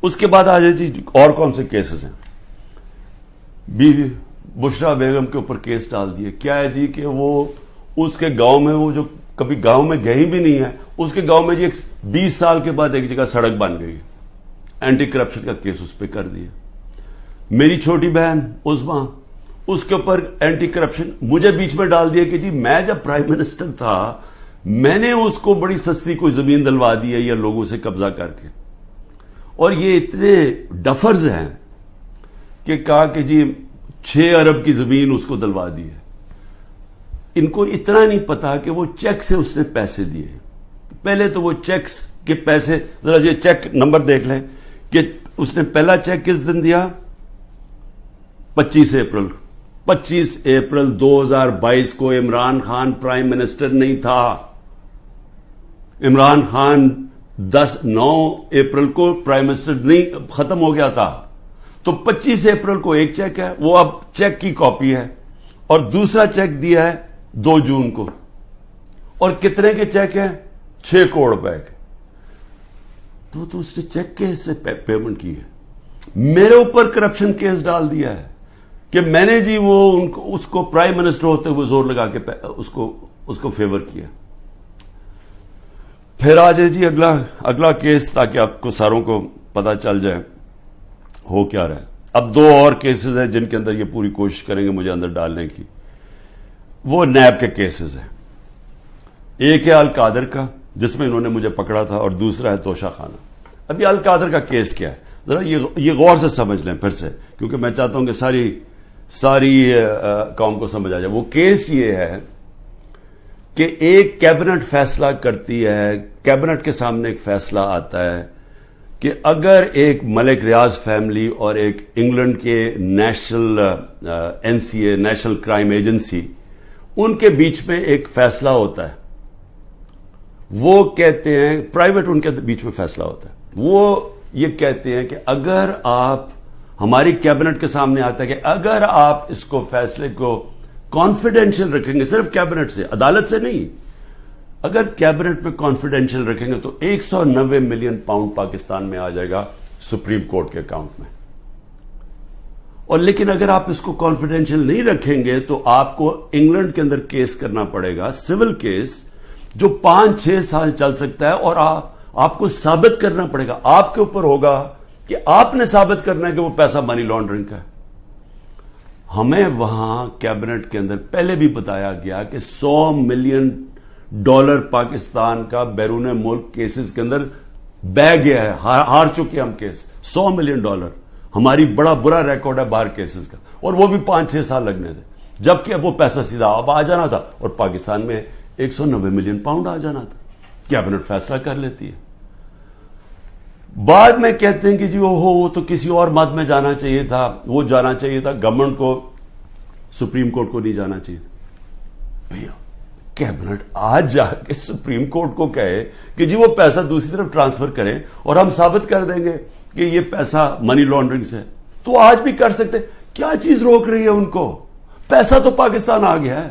اس کے بعد آ جائے جی اور کون سے کیسز ہیں. بیوی بشرا بیگم کے اوپر کیس ڈال دیے. کیا ہے جی کہ وہ اس کے گاؤں میں, وہ جو کبھی گاؤں میں گئی بھی نہیں ہے, اس کے گاؤں میں جی 20 سال کے بعد ایک جگہ سڑک بن گئی, اینٹی کرپشن کا کیس اس پہ کر دیا. میری چھوٹی بہن عظما, اس کے اوپر اینٹی کرپشن مجھے بیچ میں ڈال دیا کہ جی میں جب پرائم منسٹر تھا میں نے اس کو بڑی سستی کوئی زمین دلوا دی ہے یا لوگوں سے قبضہ کر کے. اور یہ اتنے ڈفرز ہیں کہ کہا کہ جی 6 ارب کی زمین اس کو دلوا دی ہے. ان کو اتنا نہیں پتا کہ وہ چیک سے اس نے پیسے دیے. پہلے تو وہ چیکس کے پیسے, ذرا یہ چیک نمبر دیکھ لیں کہ اس نے پہلا چیک کس دن دیا, 25 اپریل 2022 کو. عمران خان پرائم منسٹر نہیں تھا. عمران خان 9 اپریل کو پرائم منسٹر نہیں ختم ہو گیا تھا. تو 25 اپریل کو ایک چیک ہے, وہ اب چیک کی کاپی ہے, اور دوسرا چیک دیا ہے 2 جون کو. اور کتنے کے چیک ہیں, 6 کروڑ روپے کے. تو اس نے چیک کے سے پیمنٹ کی ہے. میرے اوپر کرپشن کیس ڈال دیا ہے کہ میں نے جی وہ اس کو پرائم منسٹر ہوتے ہوئے زور لگا کے اس کو فیور کیا. پھر آ جائے جی اگلا کیس, تاکہ آپ کو ساروں کو پتا چل جائے ہو کیا رہا ہے. اب 2 اور کیسز ہیں جن کے اندر یہ پوری کوشش کریں گے مجھے اندر ڈالنے کی. وہ نیب کے کیسز ہیں. ایک ہے القادر کا جس میں انہوں نے مجھے پکڑا تھا, اور دوسرا ہے توشہ خانہ. اب یہ القادر کا کیس کیا ہے, ذرا یہ غور سے سمجھ لیں پھر سے, کیونکہ میں چاہتا ہوں کہ ساری قوم کو سمجھ آ جائے. وہ کیس یہ ہے کہ ایک کیبنٹ فیصلہ کرتی ہے, کیبنٹ کے سامنے ایک فیصلہ آتا ہے کہ اگر ایک ملک ریاض فیملی اور ایک انگلینڈ کے national NCA national crime agency, ان کے بیچ میں ایک فیصلہ ہوتا ہے. وہ کہتے ہیں, پرائیویٹ ان کے بیچ میں فیصلہ ہوتا ہے, وہ یہ کہتے ہیں کہ اگر آپ, ہماری کیبنٹ کے سامنے آتا ہے کہ اگر آپ اس کو فیصلے کو کانفیڈینشیل رکھیں گے, صرف کیبنٹ سے, عدالت سے نہیں, اگر کیبنٹ میں کانفیڈینشیل رکھیں گے تو 190 ملین پاؤنڈ پاکستان میں آ جائے گا سپریم کورٹ کے اکاؤنٹ میں. اور لیکن اگر آپ اس کو کانفیڈینشیل نہیں رکھیں گے تو آپ کو انگلینڈ کے اندر کیس کرنا پڑے گا, سول کیس, جو 5-6 سال چل سکتا ہے. اور آپ کو ثابت کرنا پڑے گا, آپ کے اوپر ہوگا کہ آپ نے ثابت کرنا ہے کہ وہ پیسہ منی لانڈرنگ کا ہے. ہمیں وہاں کیبنٹ کے اندر پہلے بھی بتایا گیا کہ $100 ملین پاکستان کا بیرون ملک کیسز کے اندر بہ گیا ہے, ہار چکے ہم کیس. $100 ملین, ہماری بڑا برا ریکارڈ ہے باہر کیسز کا, اور وہ بھی 5-6 سال لگنے تھے, جبکہ وہ پیسہ سیدھا اب آ جانا تھا, اور پاکستان میں 190 ملین پاؤنڈ آ جانا تھا. کیبنٹ فیصلہ کر لیتی ہے. بعد میں کہتے ہیں کہ جی وہ تو کسی اور مد میں جانا چاہیے تھا, وہ جانا چاہیے تھا گورنمنٹ کو, سپریم کورٹ کو نہیں جانا چاہیے تھا. بھیا کیبنٹ آج جا کے سپریم کورٹ کو کہے کہ جی وہ پیسہ دوسری طرف ٹرانسفر کریں اور ہم ثابت کر دیں گے کہ یہ پیسہ منی لانڈرنگ سے, تو آج بھی کر سکتے. کیا چیز روک رہی ہے ان کو؟ پیسہ تو پاکستان آ گیا ہے.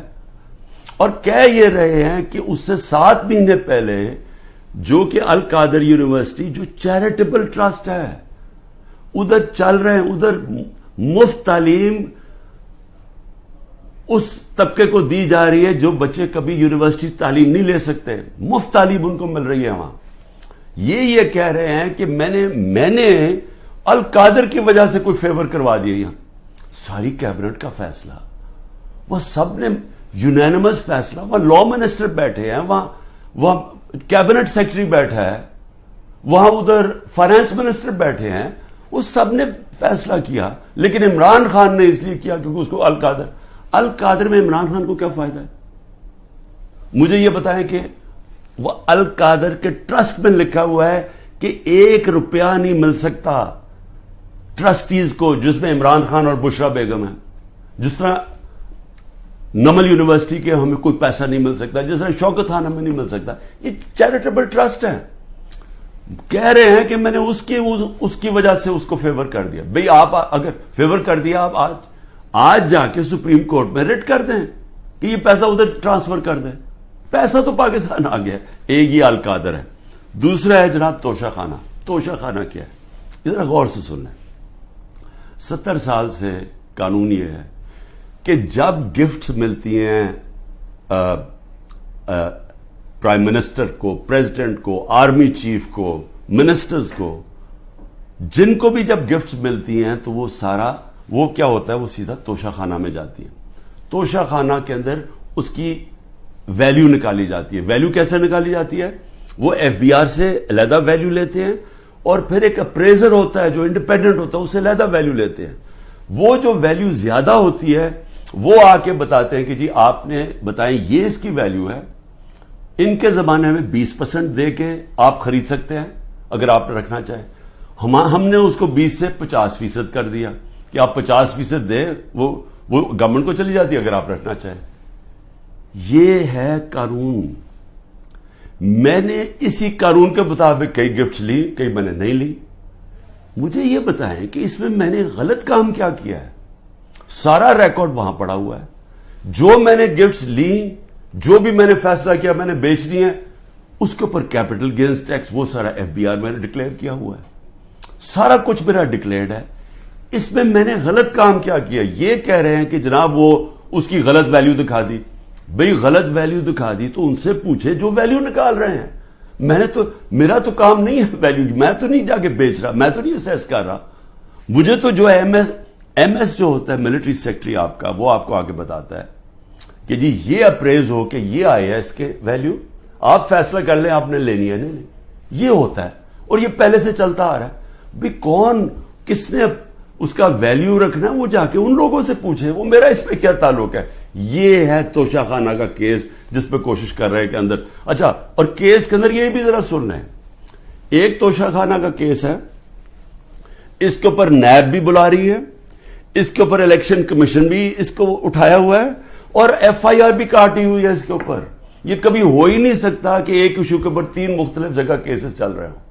اور کہہ یہ رہے ہیں کہ اس سے 7 مہینے پہلے, جو کہ القادر یونیورسٹی جو چیریٹیبل ٹرسٹ ہے, ادھر چل رہے ہیں, ادھر مفت تعلیم اس طبقے کو دی جا رہی ہے جو بچے کبھی یونیورسٹی تعلیم نہیں لے سکتے, مفت تعلیم ان کو مل رہی ہے وہاں. یہ کہہ رہے ہیں کہ میں نے القادر کی وجہ سے کوئی فیور کروا دیا. یہاں ساری کیبنٹ کا فیصلہ, وہ سب نے یونینمس فیصلہ, وہاں لا منسٹر بیٹھے ہیں, وہاں کیبنٹ سیکرٹری بیٹھا ہے, وہاں ادھر فائنانس منسٹر بیٹھے ہیں, وہ سب نے فیصلہ کیا. لیکن عمران خان نے اس لیے کیا کیونکہ اس کو القادر میں عمران خان کو کیا فائدہ ہے؟ مجھے یہ بتائیں کہ وہ القادر کے ٹرسٹ میں لکھا ہوا ہے کہ 1 روپیہ نہیں مل سکتا ٹرسٹیز کو, جس میں عمران خان اور بشرا بیگم ہیں. جس طرح نمل یونیورسٹی کے ہمیں کوئی پیسہ نہیں مل سکتا, جس طرح شوکت خان ہمیں نہیں مل سکتا. یہ چیریٹیبل ٹرسٹ ہے. کہہ رہے ہیں کہ میں نے اس کی وجہ سے اس کو فیور کر دیا. بھئی آپ اگر فیور کر دیا, آپ آج جا کے سپریم کورٹ میں ریٹ کر دیں کہ یہ پیسہ ادھر ٹرانسفر کر دیں. پیسہ تو پاکستان آ گیا. ایک یہ القادر ہے, دوسرا ہے جناب توشہ خانہ. توشہ خانہ کیا ہے؟ ذرا غور سے سن لیں. 70 سال سے قانون یہ ہے کہ جب گفٹس ملتی ہیں پرائم منسٹر کو، پریزیڈنٹ کو، آرمی چیف کو، منسٹرز کو، جن کو بھی جب گفٹس ملتی ہیں تو وہ سارا وہ کیا ہوتا ہے، وہ سیدھا توشہ خانہ میں جاتی ہے. توشہ خانہ کے اندر اس کی ویلیو نکالی جاتی ہے. ویلیو کیسے نکالی جاتی ہے؟ وہ ایف بی آر سے علیحدہ ویلیو لیتے ہیں اور پھر ایک اپریزر ہوتا ہے جو انڈیپینڈنٹ ہوتا ہے، اسے علیحدہ ویلیو لیتے ہیں. وہ جو ویلیو زیادہ ہوتی ہے وہ آ کے بتاتے ہیں کہ جی آپ نے بتائیں یہ اس کی ویلیو ہے، ان کے زمانے میں 20% دے کے آپ خرید سکتے ہیں اگر آپ نے رکھنا چاہیں. ہم نے اس کو 20 سے 50% کر دیا کہ آپ 50% دیں، وہ گورنمنٹ کو چلی جاتی ہے اگر آپ رکھنا چاہیں. یہ ہے قانون. میں نے اسی قانون کے مطابق کئی گفٹس لی، کئی میں نے نہیں لی. مجھے یہ بتائیں کہ اس میں نے غلط کام کیا کیا ہے؟ سارا ریکارڈ وہاں پڑا ہوا ہے. جو میں نے گفٹس لی، جو بھی میں نے فیصلہ کیا میں نے بیچنی ہے، اس کے اوپر کیپٹل گینز ٹیکس وہ سارا ایف بی آر میں نے ڈکلیئر کیا ہوا ہے. سارا کچھ میرا ڈکلیئرڈ ہے. اس میں نے غلط کام کیا کیا؟ یہ کہہ رہے ہیں کہ جناب وہ اس کی غلط ویلیو دکھا دی. بھئی غلط ویلیو دکھا دی تو ان سے پوچھے جو ویلیو نکال رہے ہیں. میرا تو کام نہیں ہے ویلیو، میں تو نہیں جا کے بیچ رہا، میں تو نہیں اسیس کر رہا. مجھے تو جو ایم ایس جو ہوتا ہے ملٹری سیکٹری آپ کا، وہ آپ کو آگے بتاتا ہے کہ جی یہ اپریز ہو کہ یہ آئے ہے اس کے ویلیو، آپ فیصلہ کر لیں آپ نے لینی ہے نہیں. یہ ہوتا ہے اور یہ پہلے سے چلتا آ رہا ہے. بھی کون کس نے اس کا ویلیو رکھنا ہے وہ جا کے ان لوگوں سے پوچھے، وہ میرا اس پہ کیا تعلق ہے. یہ ہے توشہ خانہ کا کیس جس پہ کوشش کر رہے ہیں کہ اندر. اچھا، اور کیس کے اندر یہ بھی ذرا سن لیں. ایک توشہ خانہ کا کیس ہے، اس کے اوپر نیب بھی بلا رہی ہے، اس کے اوپر الیکشن کمیشن بھی اس کو اٹھایا ہوا ہے اور ایف آئی آر بھی کاٹی ہوئی ہے اس کے اوپر. یہ کبھی ہو ہی نہیں سکتا کہ ایک ایشو کے اوپر 3 مختلف جگہ کیسز چل رہے ہوں.